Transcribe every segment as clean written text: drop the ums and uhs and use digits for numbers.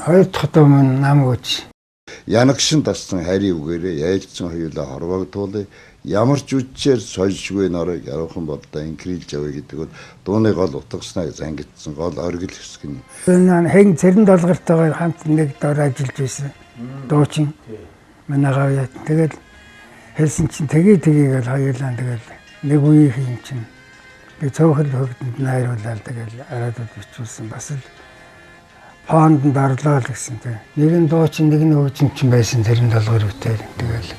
Хоёр дахь дуу маань нам өгч. Янагшин тассан хайрын үгээрээ яйлцсан хоёулаа хорвоогдуулъя. Ямар ч үдчээр сольжгүй норыг явхан бодлоо инкрилж явъя гэдэг бол дууны гол утгаснаа зангидсан гол оргил хэсэг нь. Энэ хэн цэрэн долгортойгоор хамт нэг дор ажиллаж байсан. Дуучин. Манай гавьяа. Тэгэл хэлсэн чинь тэгээл хоёулаа тэгэл нэг үеийн чинь би цөөхөл хөгдөнд найруулаад тэгэл араадад бичүүлсэн бас л фонд дарлаа л гэсэн тэг. Нэг нь дуучин нэг нь хөгжин чинь байсан цэрэн долгор үтэл тэгэл.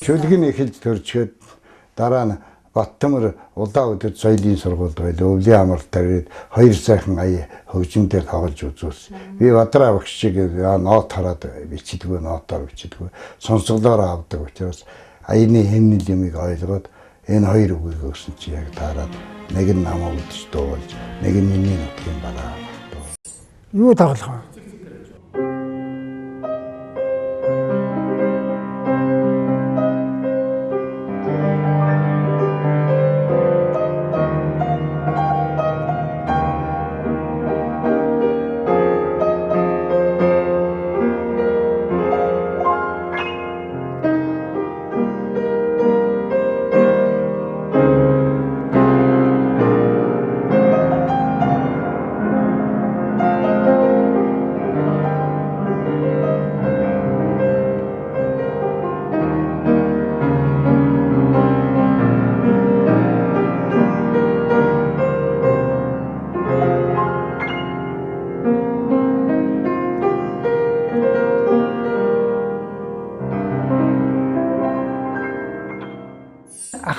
Шүлгийн эхэлж төрчгээд дараа нь Баттамар улаан өдөр соёлын сургуульд байлаа. Өвлийн амралт тараад хоёр сайхан ая хөгжмөндөр тоглож үзүүлсэн. Би Бадраа багш шиг ноот хараад бичдэггүй, ноотоор бичдэггүй. Сонсголоор авдаг учраас аяны хэмнэл юмыг ойлгоод энэ хоёр үгийг өгсөн чи яг таараад нэг нь намаа үдч дуулж, нэг нь миний нутгийн бараа. Юу тоглох вэ?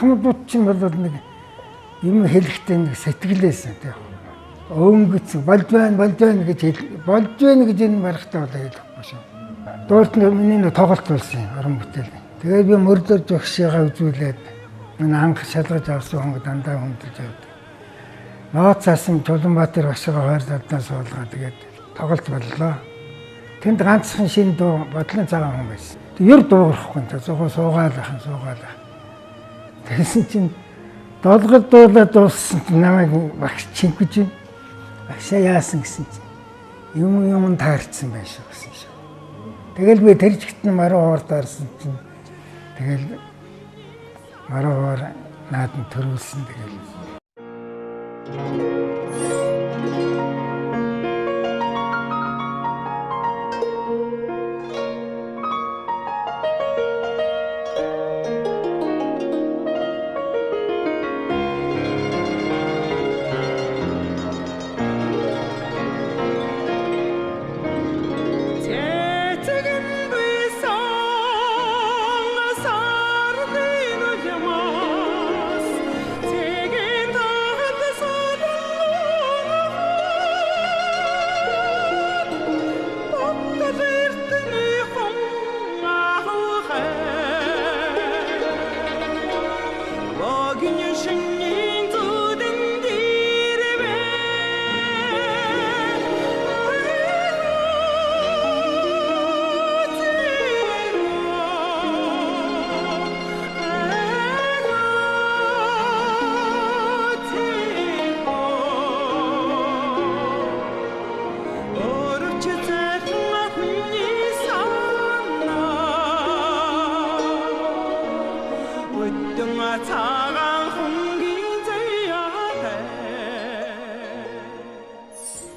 Ахмадууд чинь бол нэг юм хэлэхдээ нэг сэтгэлээсэн тийм. Өнгөц болж байна гэж энэ барахтаа бол хэлэхгүй шүү. Дуурт миний нэг тоглолт болсон орон бүтээл. Тэгээд би мөрдөр жогшигаа үзүүлээд энэ анх шалгаж авсан хоног дандаа хүндэлж явдаг. Ноот цаасан Чуланбаатар багшгаа хоёр талдаа суулгаа тэгээд тоглолт боллоо. Тэнд ганцхан шин дуу бодлон цагаан хүн байсан. Тэг ер дуугарахгүй та суугаалах. Тэгсэн чинь долгор дуулаад дууссан намайг багш чингэж байна. Багшаа яасан гэсэн чинь юм таарцсан байх шүү гэсэн шүү. Тэгэл би тэр жигт нь маруу хоор даарсан чинь тэгэл маруу хоор наадам төрүүлсэн тэгэл.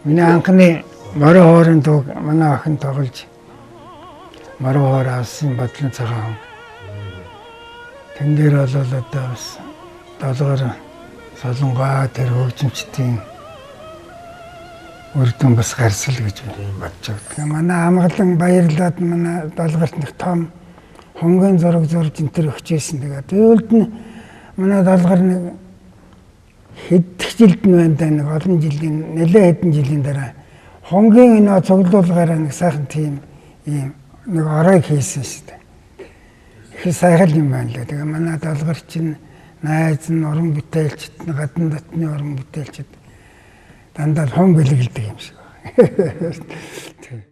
Миний анхны морин хоорын дуу манай охин тоглож морин хоор авсан бодлон цагаан. Тэн дээр бол одоо бас долгоор солонгоо тэр хөгжимчдийн үрдэн бас гарсал гэж бодож байна. Манай амгалан баярлаад манай долгорт нэг том хонгийн зураг зурж энэ төр өгчээсэн. Тэгээд өөлд нь манай долгор нэг хэдх жилд нь байна да, нэг олон жилийн нэлээд хэдэн жилийн дараа хонгийн энэ цуглуулгаараа нэг сайхан тийм ийм нэг оройг хийсэн шүү дээ. Их сайхан юм байна лээ. Тэгээ манай долгор чинь найз нь уран бүтээлчд, гадны дотны уран бүтээлчд дандаа хон бэлгэлдэг юм шиг байна.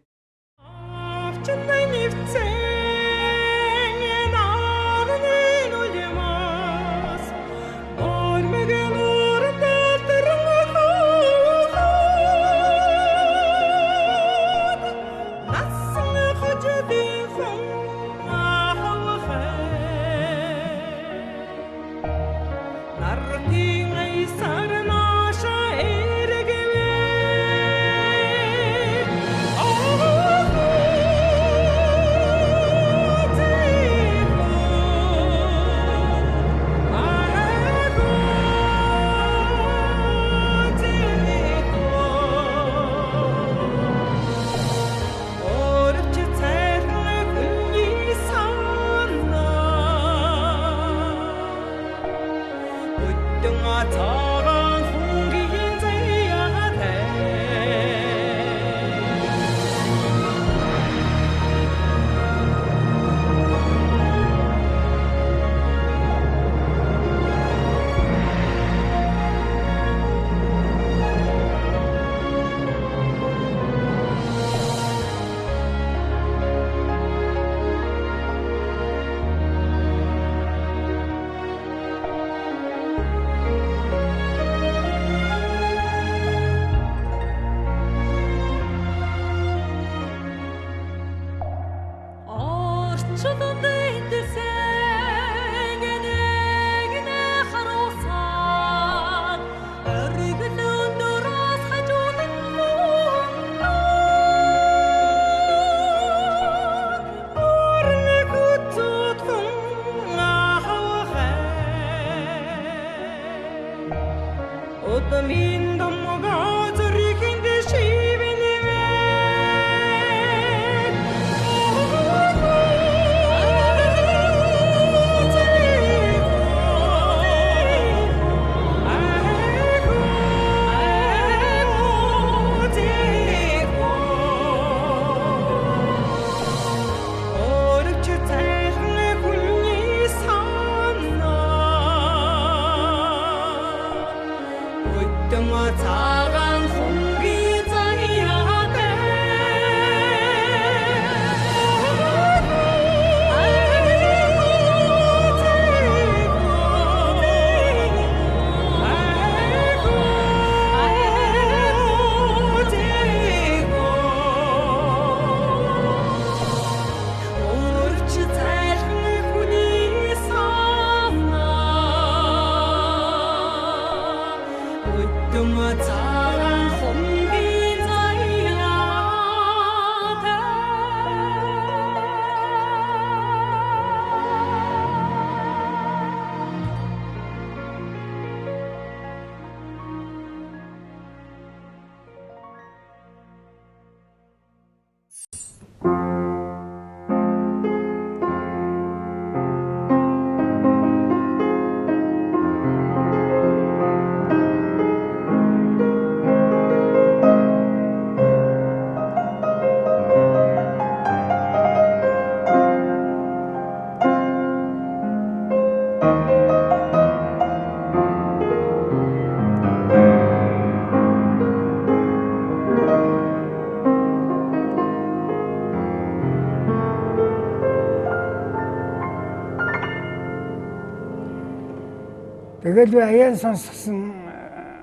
Тэгэл би аяан сонссон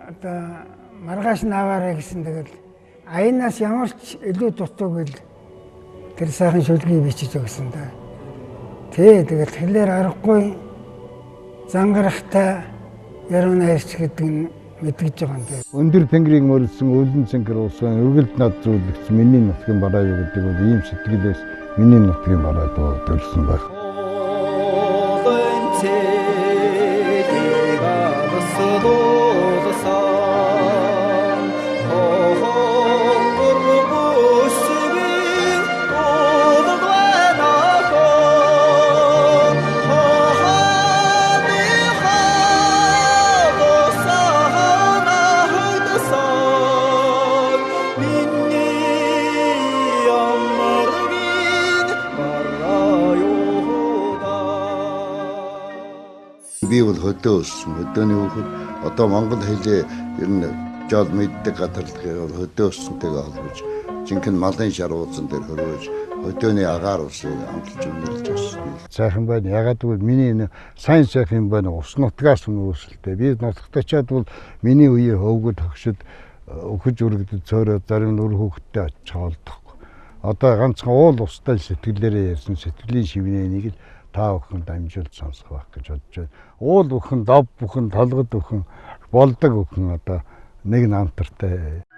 одоо маргааш наваарай гэсэн тэгэл аянаас ямар ч илүү дутууг л тэр сайхан шүлгийг бичиж өгсөн да. Тэгэл хэлээр аргагүй зангарахтай яруу найрч гэдэг нь мэдгэж байгаа юм дээ. Өндөр тэнгэрийг мөрөлдсөн өвлөн цэнгэр улсын өвгөлд над зүйлэгч миний нутгийн бараа юу гэдэг бол ийм сэтгэлээс миний нутгийн бараа төрсөн байх. Би бол хөдөө өссөн. Хөдөөний хүүхэд одоо монгол хэлээ ер нь жол мэддэг гадарлагыг хөдөө өссөнтэйгээ холбож жинхэнэ малын шаруудсан дээр хөрөөж хөдөөний агаар усыг амталж үнэлж өссөн. Сайхан байна. Ягаад гэвэл миний сайн сайхан байна. Ус нутгаас нөөсөлтэй. Би нутагтачаад бол миний үеийн хөвгөд хөгшөд өгөж өргөдөд цөөрөө зарим нүр хүүхэдтэй очиж хоолдохгүй. Одоо ганцхан уул устай сэтгэлээрээ ярьсан сэтгэлийн шивнэнийг л та бүхэнд амжилт сонсох байх гэж бодож байна. Уул бүхэн, дов бүхэн, толгод бүхэн, болдог бүхэн одоо нэг намтартай.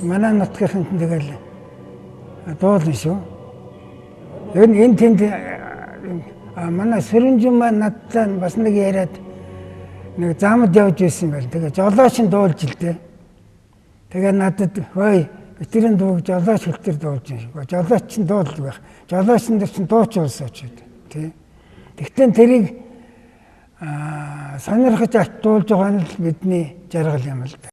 Манай нутгийнханд тэгэл дуулна шүү. Энэ тэнд манай Сүрэнжин маань надтай бас нэг яриад нэг замд явж ирсэн байл. Тэгээ жолооч нь дуулж ил дээ. Тэгээ надад хөөе битрийн дууг жолооч хэлтэр дуулж байгаа. Жолооч нь дуулдаг байх. Жолоочн дээр чинь дууч уусаач гэдэг. Тий. Тэгтээ тэрийг сонирхож авч дуулж байгаа нь л бидний жаргал юм л да.